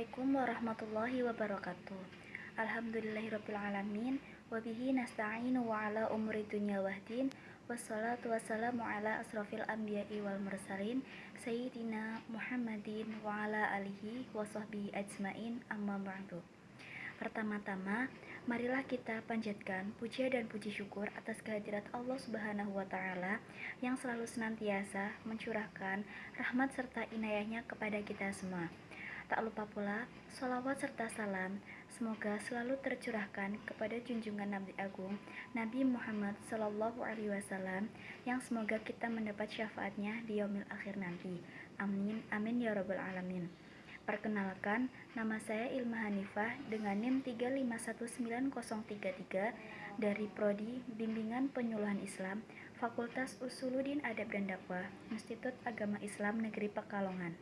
Assalamualaikum warahmatullahi wabarakatuh. Alhamdulillahirrabbilalamin. Wabihi nasta'inu wa ala umuri dunya wahdin. Wassalatu wassalamu ala asrafil anbiya'i wal mursalin Sayyidina Muhammadin wa ala alihi wa sahbihi ajmain, amma ba'du. Pertama-tama, marilah kita panjatkan puja dan puji syukur atas kehadirat Allah Subhanahu wa Ta'ala yang selalu senantiasa mencurahkan rahmat serta inayahnya kepada kita semua. Tak lupa pula, sholawat serta salam semoga selalu tercurahkan kepada junjungan Nabi Agung Nabi Muhammad Sallallahu Alaihi Wasallam, yang semoga kita mendapat syafaatnya di yaumil akhir nanti. Amin, amin ya rabbal alamin. Perkenalkan, nama saya Ilma Hanifah dengan NIM 3519033 dari Prodi Bimbingan Penyuluhan Islam, Fakultas Usuluddin Adab dan Dakwah, Institut Agama Islam Negeri Pekalongan.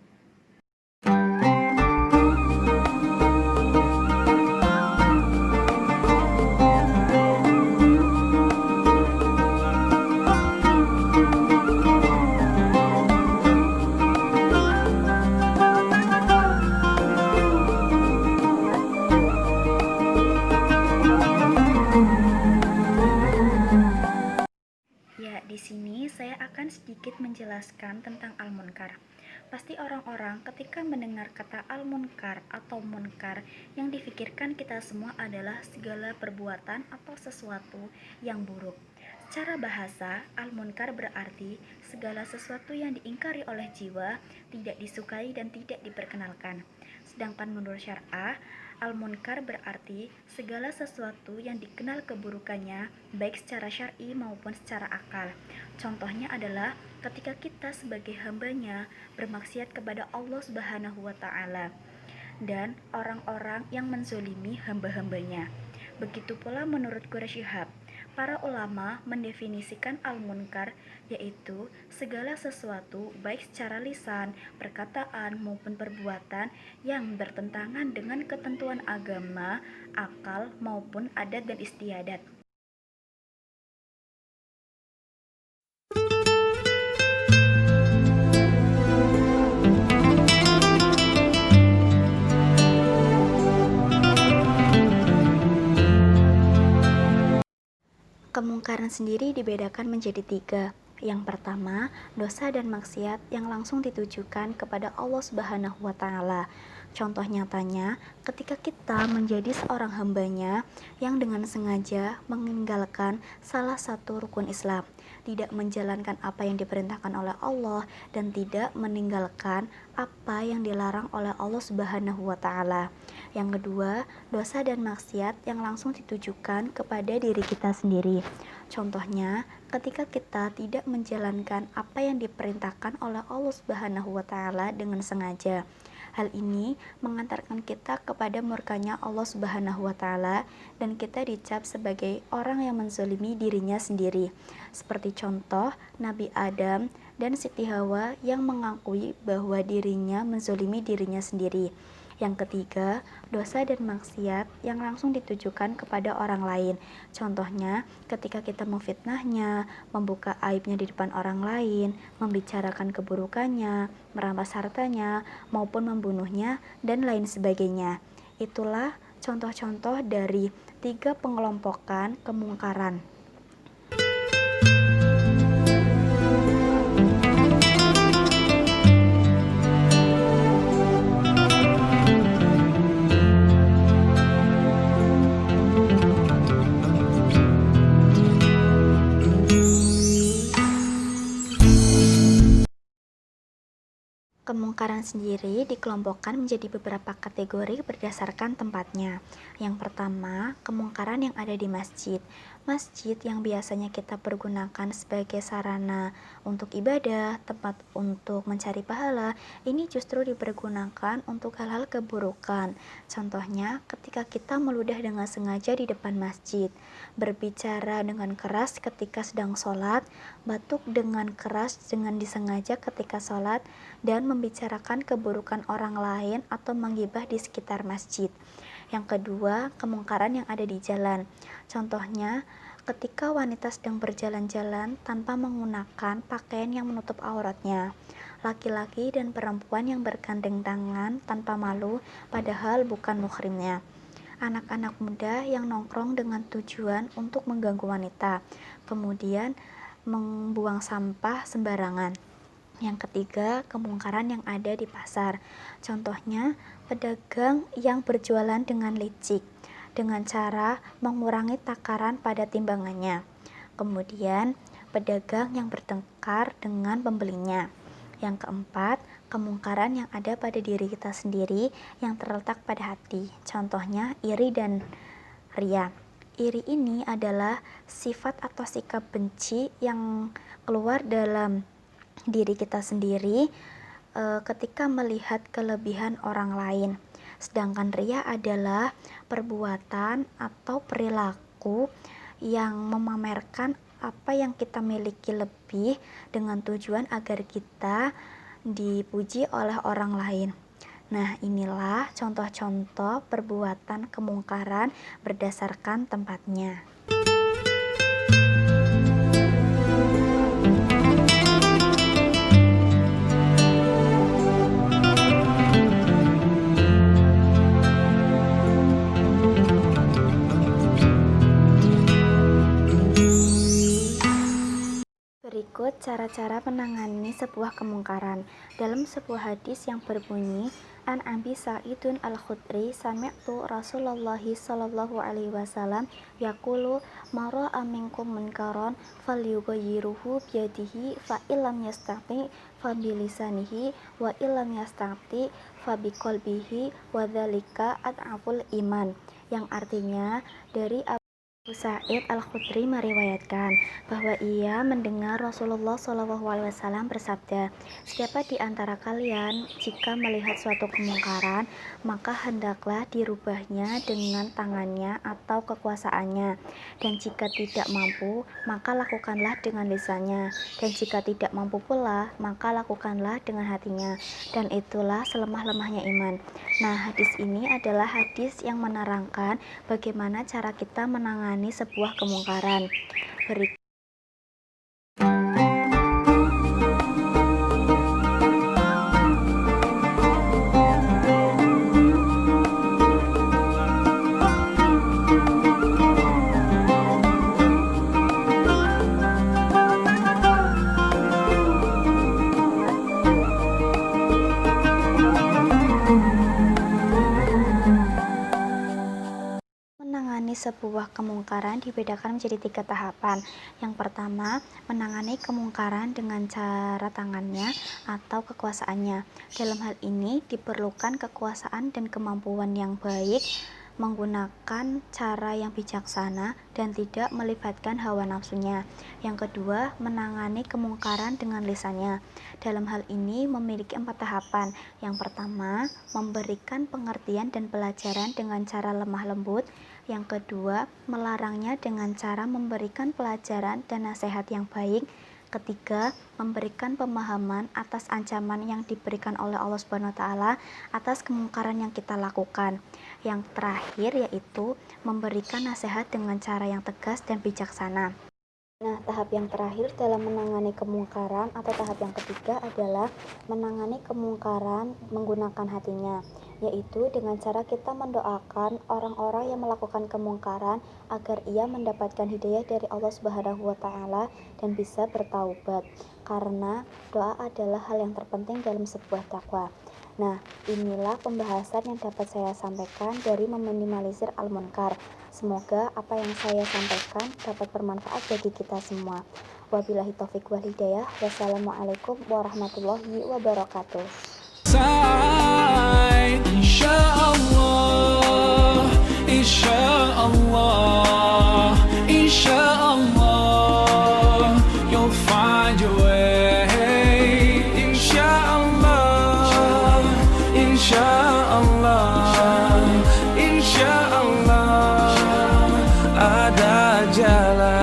Di sini saya akan sedikit menjelaskan tentang al-munkar. Pasti orang-orang ketika mendengar kata al-munkar atau munkar, yang difikirkan kita semua adalah segala perbuatan atau sesuatu yang buruk. Secara bahasa, al-munkar berarti segala sesuatu yang diingkari oleh jiwa, tidak disukai dan tidak diperkenalkan. Sedangkan menurut syar'ah, al-munkar berarti segala sesuatu yang dikenal keburukannya, baik secara syar'i maupun secara akal. Contohnya adalah ketika kita sebagai hambanya bermaksiat kepada Allah Subhanahu wa Ta'ala, dan orang-orang yang menzolimi hamba-hambanya. Begitu pula menurut Quraisy Shihab, para ulama mendefinisikan al-munkar yaitu segala sesuatu baik secara lisan, perkataan maupun perbuatan yang bertentangan dengan ketentuan agama, akal maupun adat dan istiadat. Kemungkaran sendiri dibedakan menjadi 3. Yang pertama, dosa dan maksiat yang langsung ditujukan kepada Allah Subhanahu wa Ta'ala. Contoh nyatanya, ketika kita menjadi seorang hambanya yang dengan sengaja meninggalkan salah satu rukun Islam, tidak menjalankan apa yang diperintahkan oleh Allah, dan tidak meninggalkan apa yang dilarang oleh Allah Subhanahu wa Ta'ala. Yang kedua, dosa dan maksiat yang langsung ditujukan kepada diri kita sendiri. Contohnya, ketika kita tidak menjalankan apa yang diperintahkan oleh Allah Subhanahu wa Ta'ala dengan sengaja. Hal ini mengantarkan kita kepada murkanya Allah Subhanahu wa Ta'ala, dan kita dicap sebagai orang yang menzalimi dirinya sendiri. Seperti contoh Nabi Adam dan Siti Hawa yang mengakui bahwa dirinya menzalimi dirinya sendiri. Yang ketiga, dosa dan maksiat yang langsung ditujukan kepada orang lain. Contohnya, ketika kita memfitnahnya, membuka aibnya di depan orang lain, membicarakan keburukannya, merampas hartanya, maupun membunuhnya, dan lain sebagainya. Itulah contoh-contoh dari 3 pengelompokan kemungkaran. Kemungkaran sendiri dikelompokkan menjadi beberapa kategori berdasarkan tempatnya. Yang pertama, kemungkaran yang ada di masjid. Masjid yang biasanya kita pergunakan sebagai sarana untuk ibadah, tempat untuk mencari pahala, ini justru dipergunakan untuk hal-hal keburukan. Contohnya, ketika kita meludah dengan sengaja di depan masjid, berbicara dengan keras ketika sedang sholat, batuk dengan keras dengan disengaja ketika sholat, dan membicarakan keburukan orang lain atau menggibah di sekitar masjid. Yang kedua, kemungkaran yang ada di jalan. Contohnya, ketika wanita sedang berjalan-jalan tanpa menggunakan pakaian yang menutup auratnya. Laki-laki dan perempuan yang bergandeng tangan tanpa malu padahal bukan muhrimnya. Anak-anak muda yang nongkrong dengan tujuan untuk mengganggu wanita, kemudian membuang sampah sembarangan. Yang ketiga, kemungkaran yang ada di pasar. Contohnya, pedagang yang berjualan dengan licik dengan cara mengurangi takaran pada timbangannya. Kemudian, pedagang yang bertengkar dengan pembelinya. Yang keempat, kemungkaran yang ada pada diri kita sendiri yang terletak pada hati. Contohnya, iri dan ria. Iri ini adalah sifat atau sikap benci yang keluar dalam diri kita sendiri ketika melihat kelebihan orang lain. Sedangkan ria adalah perbuatan atau perilaku yang memamerkan apa yang kita miliki lebih dengan tujuan agar kita dipuji oleh orang lain. Nah, inilah contoh-contoh perbuatan kemungkaran berdasarkan tempatnya. Berikut cara-cara menangani sebuah kemungkaran. Dalam sebuah hadis yang berbunyi, An Abi Sa'idun Al-Khudri sami'tu Rasulullah sallallahu alaihi wasallam yaqulu ma ra'a minkum munkaran falyughayyiruhu biyadihi fa illam yastati fa bilisanihi wa illam yastati fa biqalbihi wa dzalika ad'aful iman. Yang artinya dari Abu Sa'id Al-Khudri meriwayatkan bahwa ia mendengar Rasulullah SAW bersabda, "Siapa di antara kalian jika melihat suatu kemungkaran, maka hendaklah dirubahnya dengan tangannya atau kekuasaannya. Dan jika tidak mampu, maka lakukanlah dengan lisannya. Dan jika tidak mampu pula, maka lakukanlah dengan hatinya. Dan itulah selemah-lemahnya iman." Nah, hadis ini adalah hadis yang menerangkan bagaimana cara kita menangani sebuah kemungkaran. Berikut menangani sebuah kemungkaran dibedakan menjadi 3 tahapan. Yang pertama, menangani kemungkaran dengan cara tangannya atau kekuasaannya. Dalam hal ini diperlukan kekuasaan dan kemampuan yang baik, menggunakan cara yang bijaksana dan tidak melibatkan hawa nafsunya. Yang kedua, menangani kemungkaran dengan lisannya. Dalam hal ini memiliki 4 tahapan. Yang pertama, memberikan pengertian dan pelajaran dengan cara lemah lembut. Yang kedua, melarangnya dengan cara memberikan pelajaran dan nasihat yang baik. Ketiga, memberikan pemahaman atas ancaman yang diberikan oleh Allah Subhanahu wa taala atas kemungkaran yang kita lakukan. Yang terakhir yaitu memberikan nasihat dengan cara yang tegas dan bijaksana. Nah, tahap yang terakhir dalam menangani kemungkaran atau tahap yang ketiga adalah menangani kemungkaran menggunakan hatinya, yaitu dengan cara kita mendoakan orang-orang yang melakukan kemungkaran agar ia mendapatkan hidayah dari Allah Subhanahu wa taala dan bisa bertaubat. Karena doa adalah hal yang terpenting dalam sebuah dakwah. Nah, inilah pembahasan yang dapat saya sampaikan dari meminimalisir al-munkar. Semoga apa yang saya sampaikan dapat bermanfaat bagi kita semua. Wabillahi taufiq wal hidayah. Wassalamualaikum warahmatullahi wabarakatuh. Insyaallah, insyaallah, insyaallah, you'll find your way. Insyaallah, insyaallah, insyaallah, ada jalan.